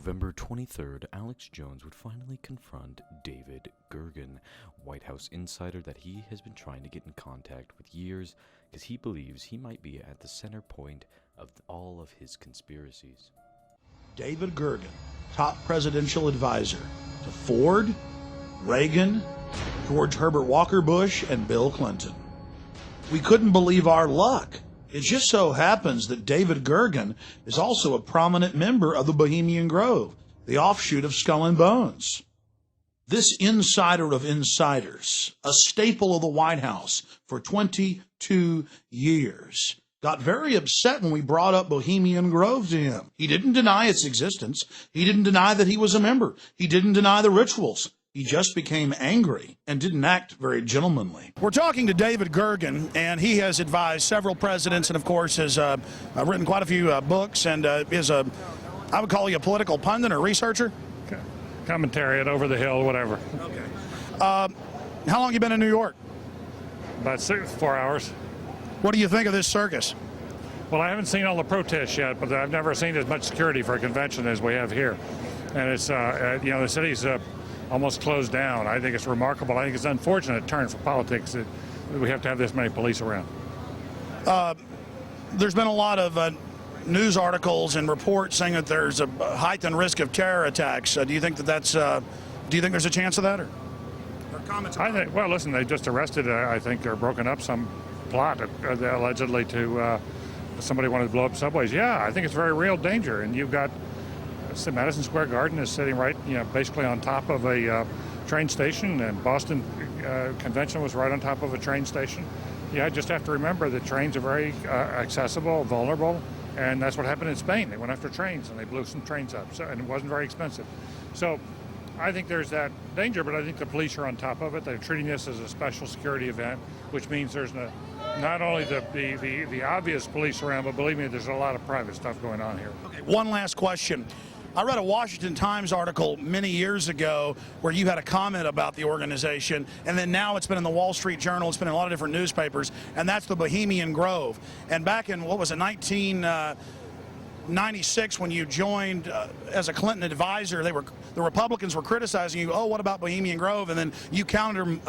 November 23rd, Alex Jones would finally confront David Gergen, White House insider that he has been trying to get in contact with years because he believes he might be at the center point of all of his conspiracies. David Gergen, top presidential advisor to Ford, Reagan, George Herbert Walker Bush, and Bill Clinton. We couldn't believe our luck. It just so happens that David Gergen is also a prominent member of the Bohemian Grove, the offshoot of Skull and Bones. This insider of insiders, a staple of the White House for 22 years, got very upset when we brought up Bohemian Grove to him. He didn't deny its existence. He didn't deny that he was a member. He didn't deny the rituals. He just became angry and didn't act very gentlemanly. We're talking to David Gergen, and he has advised several presidents and, of course, has written quite a few books and is I would call you a political pundit or researcher? Commentary at Over the Hill, whatever. Okay. How long have you been in New York? About 4 hours. What do you think of this circus? Well, I haven't seen all the protests yet, but I've never seen as much security for a convention as we have here. And it's, the city's almost closed down. I think it's remarkable. I think it's an unfortunate turn for politics that we have to have this many police around. There's been a lot of news articles and reports saying that there's a heightened risk of terror attacks. Do you think that's? Do you think there's a chance of that, or comments? I think. Well, listen, they just arrested. I think they're broken up some plot allegedly to somebody wanted to blow up subways. Yeah, I think it's a very real danger, and you've got. Madison Square Garden is sitting right, basically on top of a train station, and Boston Convention was right on top of a train station. You just have to remember that trains are very accessible, vulnerable, and that's what happened in Spain. They went after trains and they blew some trains up, and it wasn't very expensive. So I think there's that danger, but I think the police are on top of it. They're treating this as a special security event, which means there's not only the obvious police around, but believe me, there's a lot of private stuff going on here. Okay, one last question. I read a Washington Times article many years ago where you had a comment about the organization, and then now it's been in the Wall Street Journal, it's been in a lot of different newspapers, and that's the Bohemian Grove. And back in, 1996, when you joined as a Clinton advisor, the Republicans were criticizing you, oh, what about Bohemian Grove? And then you countered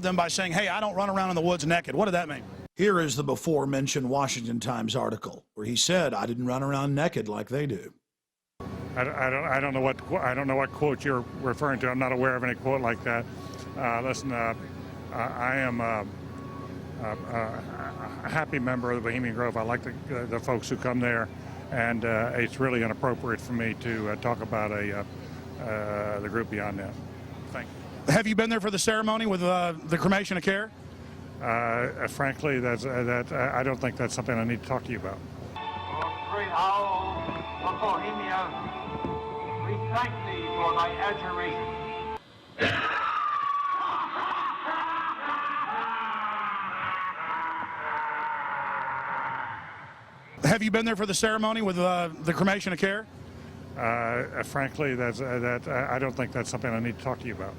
them by saying, hey, I don't run around in the woods naked. What did that mean? Here is the before-mentioned Washington Times article where he said, I didn't run around naked like they do. I don't know what quote you're referring to. I'm not aware of any quote like that. Listen, I am a happy member of the Bohemian Grove. I like the folks who come there, and it's really inappropriate for me to talk about the group beyond that. Thank you. Have you been there for the ceremony with the cremation of care? Frankly, I don't think that's something I need to talk to you about. Great owl of Bohemia, we thank thee for thy adjuration. Have you been there for the ceremony with the cremation of care? Frankly, I don't think that's something I need to talk to you about.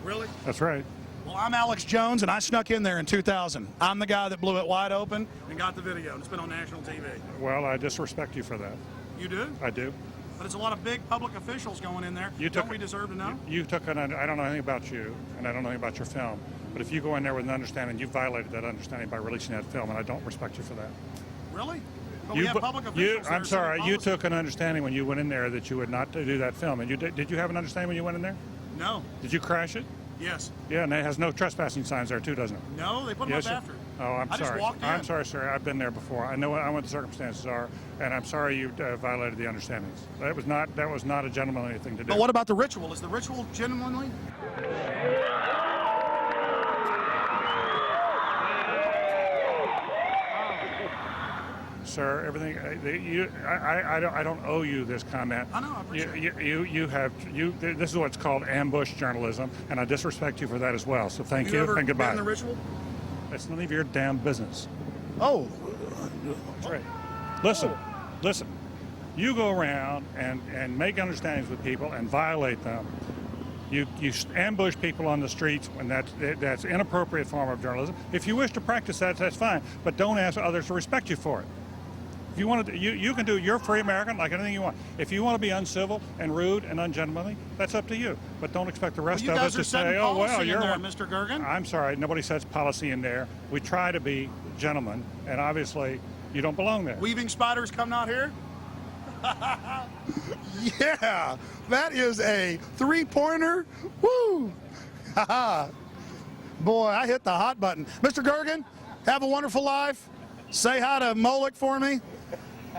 Really? That's right. Well, I'm Alex Jones, and I snuck in there in 2000. I'm the guy that blew it wide open and got the video. It's been on national TV. Well, I disrespect you for that. You do? I do. But it's a lot of big public officials going in there. Don't we deserve to know? I don't know anything about you, and I don't know anything about your film. But if you go in there with an understanding, you violated that understanding by releasing that film, and I don't respect you for that. Really? But we have public officials. I'm sorry. You took an understanding when you went in there that you would not do that film. And did you have an understanding when you went in there? No. Did you crash it? Yes. Yeah, and it has no trespassing signs there too, doesn't it? No, they put them up after. Oh, I'm sorry. Just walked in. I'm sorry, sir. I've been there before. I know what the circumstances are, and I'm sorry you violated the understandings. That was not a gentlemanly thing to do. But what about the ritual? Is the ritual gentlemanly? Sir, everything. I don't owe you this comment. I know. I appreciate it. This is what's called ambush journalism, and I disrespect you for that as well. So thank you and goodbye. Been in the ritual? It's none of your damn business. Oh. That's right. Listen. You go around and make understandings with people and violate them. You ambush people on the streets, and that's inappropriate form of journalism. If you wish to practice that, that's fine, but don't ask others to respect you for it. If you want to, you can do. You're a free American, like anything you want. If you want to be uncivil and rude and ungentlemanly, that's up to you. But don't expect the rest of us to say, "Oh well, you're there, Mr. Gergen." I'm sorry, nobody sets policy in there. We try to be gentlemen, and obviously, you don't belong there. Weaving spiders come out here? Yeah, that is a three-pointer. Woo! Boy, I hit the hot button. Mr. Gergen, have a wonderful life. Say hi to Moloch for me,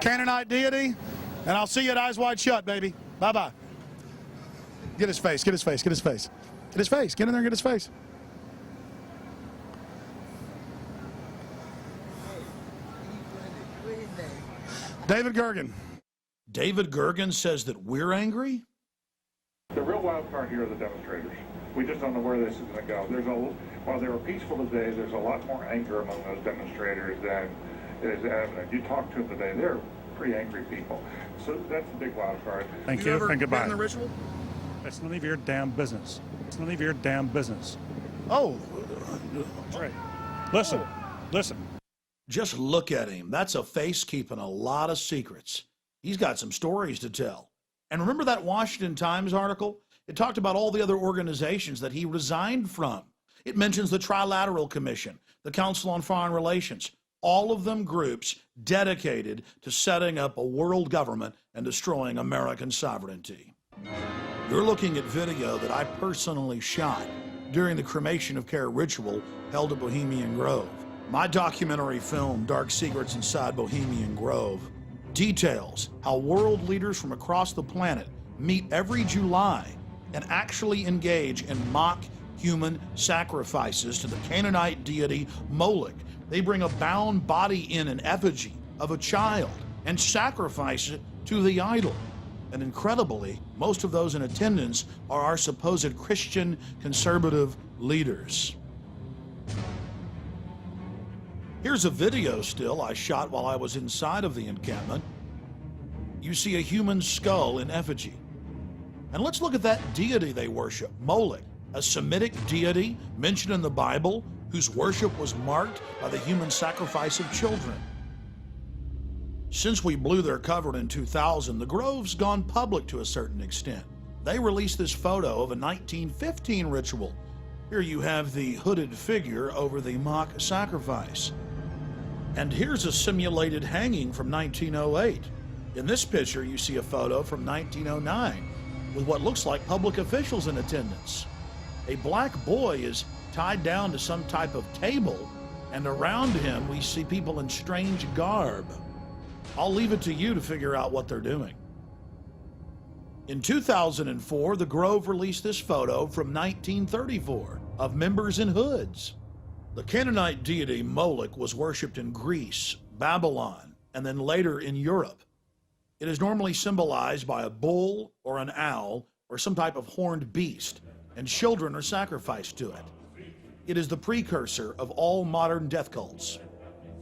Canaanite deity, and I'll see you at Eyes Wide Shut, baby. Bye-bye. Get his face, get his face, get his face. Get his face, get in there and get his face. David Gergen. David Gergen says that we're angry? The real wild card here are the demonstrators. We just don't know where this is going to go. While they were peaceful today, there's a lot more anger among those demonstrators than is evident. You talk to them today, they're pretty angry people. So that's the big wild card. Thank you, and goodbye. Been in the ritual? It's none of your damn business. It's none of your damn business. Oh. That's right. Listen, listen. Just look at him. That's a face keeping a lot of secrets. He's got some stories to tell. And remember that Washington Times article? It talked about all the other organizations that he resigned from. It mentions the Trilateral Commission, the Council on Foreign Relations, all of them groups dedicated to setting up a world government and destroying American sovereignty. You're looking at video that I personally shot during the cremation of care ritual held at Bohemian Grove. My documentary film, Dark Secrets Inside Bohemian Grove, details how world leaders from across the planet meet every July and actually engage in mock human sacrifices to the Canaanite deity Moloch. They bring a bound body in an effigy of a child and sacrifice it to the idol. And incredibly, most of those in attendance are our supposed Christian conservative leaders. Here's a video still I shot while I was inside of the encampment. You see a human skull in effigy. And let's look at that deity they worship, Moloch, a Semitic deity mentioned in the Bible whose worship was marked by the human sacrifice of children. Since we blew their cover in 2000, the Grove's gone public to a certain extent. They released this photo of a 1915 ritual. Here you have the hooded figure over the mock sacrifice. And here's a simulated hanging from 1908. In this picture, you see a photo from 1909 with what looks like public officials in attendance. A black boy is tied down to some type of table, and around him we see people in strange garb. I'll leave it to you to figure out what they're doing. In 2004, the Grove released this photo from 1934 of members in hoods. The Canaanite deity Moloch was worshipped in Greece, Babylon, and then later in Europe. It is normally symbolized by a bull or an owl or some type of horned beast, and children are sacrificed to it. It is the precursor of all modern death cults.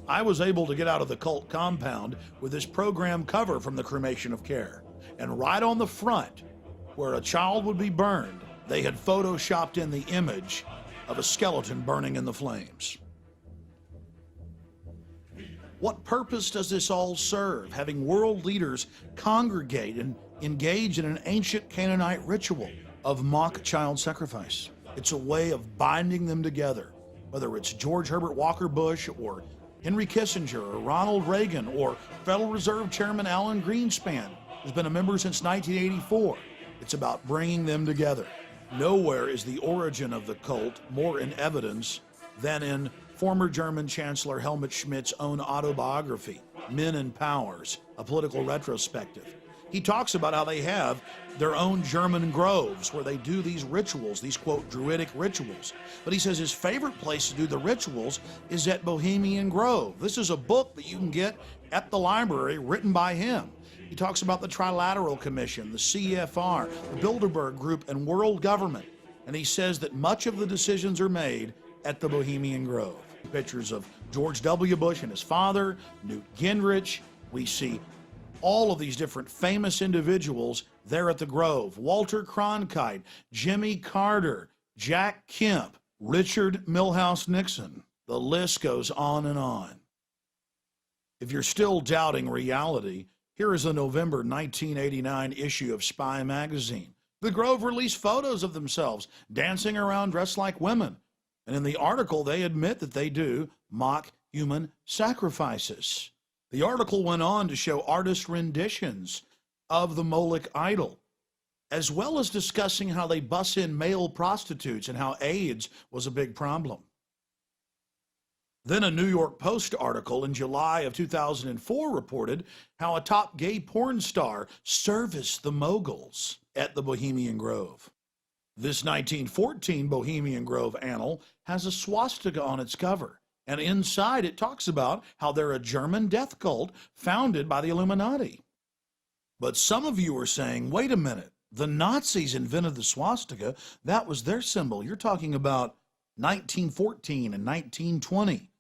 I was able to get out of the cult compound with this program cover from the cremation of care, and right on the front, where a child would be burned, they had photoshopped in the image of a skeleton burning in the flames. What purpose does this all serve, having world leaders congregate and engage in an ancient Canaanite ritual of mock child sacrifice? It's a way of binding them together, whether it's George Herbert Walker Bush or Henry Kissinger or Ronald Reagan or Federal Reserve Chairman Alan Greenspan, who's been a member since 1984. It's about bringing them together. Nowhere is the origin of the cult more in evidence than in former German Chancellor Helmut Schmidt's own autobiography, Men and Powers, a political retrospective. He talks about how they have their own German groves where they do these rituals, these, quote, druidic rituals. But he says his favorite place to do the rituals is at Bohemian Grove. This is a book that you can get at the library written by him. He talks about the Trilateral Commission, the CFR, the Bilderberg Group, and world government. And he says that much of the decisions are made at the Bohemian Grove. Pictures of George W. Bush and his father, Newt Gingrich. We see all of these different famous individuals there at the Grove. Walter Cronkite, Jimmy Carter, Jack Kemp, Richard Milhous Nixon. The list goes on and on. If you're still doubting reality, here is a November 1989 issue of Spy magazine. The Grove released photos of themselves dancing around dressed like women. And in the article, they admit that they do mock human sacrifices. The article went on to show artist renditions of the Moloch idol, as well as discussing how they bus in male prostitutes and how AIDS was a big problem. Then a New York Post article in July of 2004 reported how a top gay porn star serviced the moguls at the Bohemian Grove. This 1914 Bohemian Grove annal has a swastika on its cover, and inside it talks about how they're a German death cult founded by the Illuminati. But some of you are saying, wait a minute, the Nazis invented the swastika. That was their symbol. You're talking about 1914 and 1920.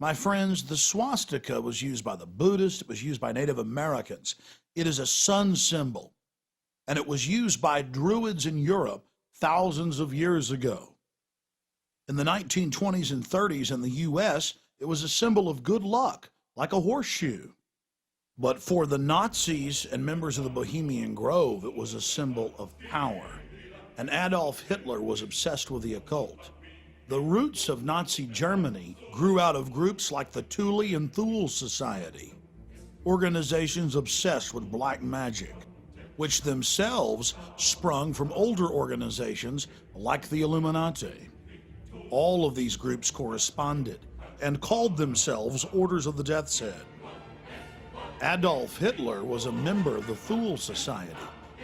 My friends, the swastika was used by the Buddhists. It was used by Native Americans. It is a sun symbol, and it was used by Druids in Europe thousands of years ago. In the 1920s and 30s in the U.S., it was a symbol of good luck, like a horseshoe. But for the Nazis and members of the Bohemian Grove, it was a symbol of power. And Adolf Hitler was obsessed with the occult. The roots of Nazi Germany grew out of groups like the Thule and Thule Society, organizations obsessed with black magic, which themselves sprung from older organizations like the Illuminati. All of these groups corresponded and called themselves Orders of the Death's Head. Adolf Hitler was a member of the Thule Society.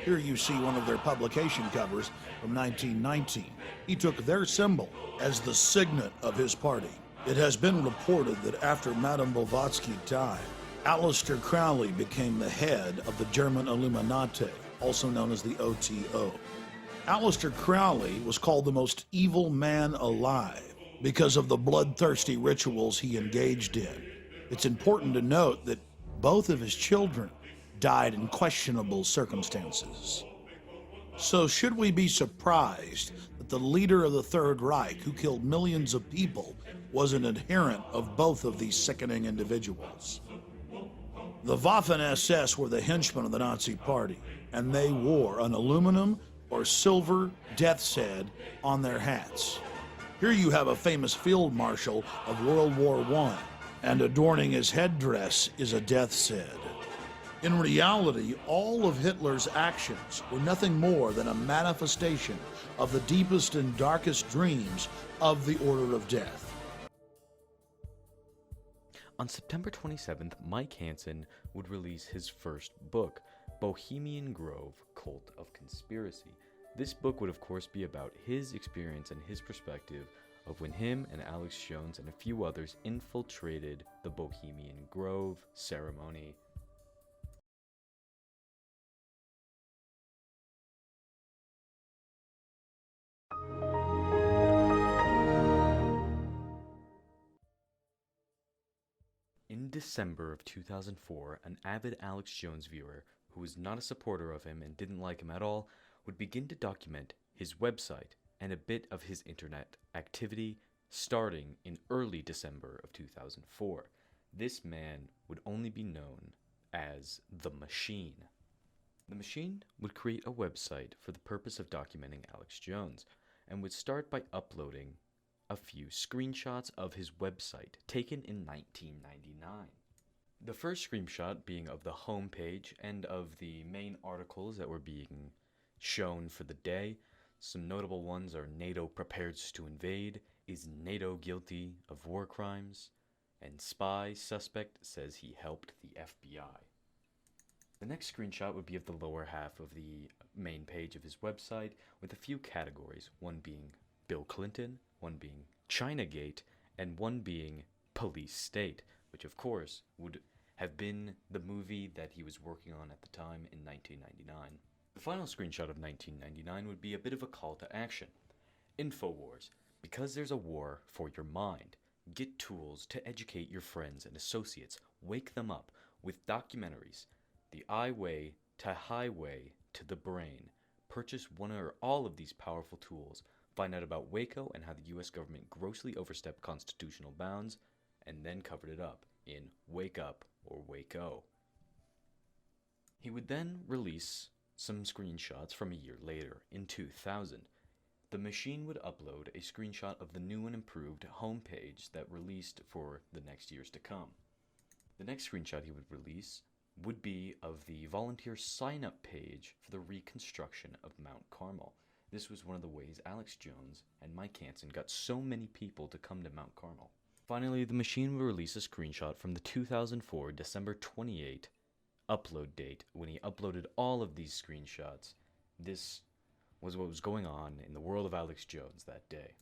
Here you see one of their publication covers from 1919. He took their symbol as the signet of his party. It has been reported that after Madame Blavatsky died, Aleister Crowley became the head of the German Illuminati, also known as the OTO. Aleister Crowley was called the most evil man alive because of the bloodthirsty rituals he engaged in. It's important to note that both of his children died in questionable circumstances. So should we be surprised that the leader of the Third Reich, who killed millions of people, was an adherent of both of these sickening individuals? The Waffen-SS were the henchmen of the Nazi Party, and they wore an aluminum or silver death's head on their hats. Here you have a famous field marshal of World War I, and adorning his headdress is a death's head. In reality, all of Hitler's actions were nothing more than a manifestation of the deepest and darkest dreams of the Order of Death. On September 27th, Mike Hansen would release his first book, Bohemian Grove, Cult of Conspiracy. This book would of course be about his experience and his perspective of when him and Alex Jones and a few others infiltrated the Bohemian Grove ceremony. In December of 2004, an avid Alex Jones viewer, who was not a supporter of him and didn't like him at all, would begin to document his website and a bit of his internet activity starting in early December of 2004. This man would only be known as The Machine. The Machine would create a website for the purpose of documenting Alex Jones and would start by uploading a few screenshots of his website taken in 1999. The first screenshot being of the homepage and of the main articles that were being shown for the day. Some notable ones are NATO prepares to invade, is NATO guilty of war crimes, and spy suspect says he helped the FBI. The next screenshot would be of the lower half of the main page of his website with a few categories, one being Bill Clinton, one being Chinagate, and one being Police State, which of course would have been the movie that he was working on at the time in 1999. The final screenshot of 1999 would be a bit of a call to action. InfoWars. Because there's a war for your mind. Get tools to educate your friends and associates. Wake them up with documentaries. The eye way to highway to the brain. Purchase one or all of these powerful tools. Find out about Waco and how the U.S. government grossly overstepped constitutional bounds and then covered it up. in Wake Up or Wake-O. He would then release some screenshots from a year later, in 2000. The machine would upload a screenshot of the new and improved homepage that released for the next years to come. The next screenshot he would release would be of the volunteer sign-up page for the reconstruction of Mount Carmel. This was one of the ways Alex Jones and Mike Hansen got so many people to come to Mount Carmel. Finally, the machine would release a screenshot from the 2004 December 28 upload date when he uploaded all of these screenshots. This was what was going on in the world of Alex Jones that day.